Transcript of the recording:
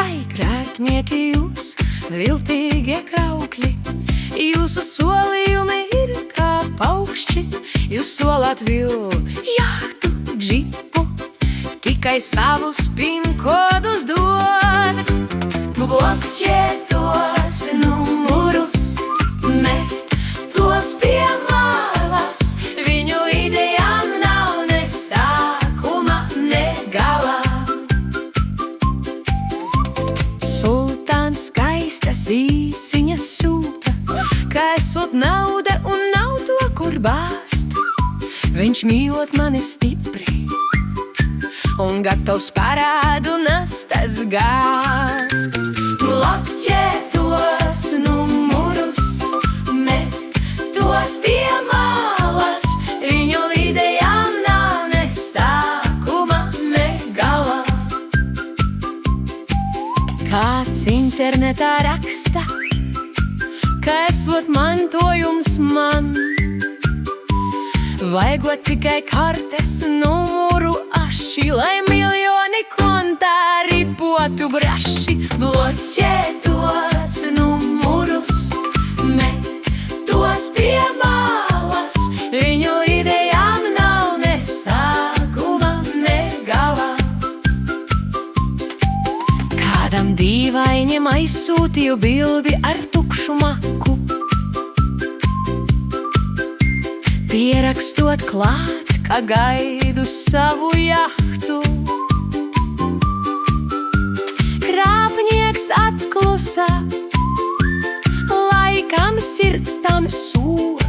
Vai krētnieki jūs, viltīgie kraukļi, jūsu solījumi ir kā paukšķi. Jūs solāt vilu, jahtu, džipu, tikai savus pinkodus dod. Blokķē tos numurus, met tos pie malas. Viņu idejām nav ne sākuma, ne galā. Sultāns skaistas īsiņas sūta, ka esot nauda un nav to, kur bāzt. Viņš mīlot mani stipri un gatavs parādu nastas gāzt. Blokķē tos numurus, met tos pie malas. Viņu idejām nav ne sākuma, ne galā. Kāds internetā raksta, ka esot mantojums man. Vajagot tikai kartes numuru aši, lai miljoni kontā ripotu braši. Bloķē tos numurus, met tos pie malas. Viņu idejām nav ne sākuma, ne galā. Kādam dīvainiem aizsūtīju bildi ar tukšu maku, pierakstot klāt, ka gaidu savu jahtu. Krāpnieks atklusa, laikam sirds tam sūta.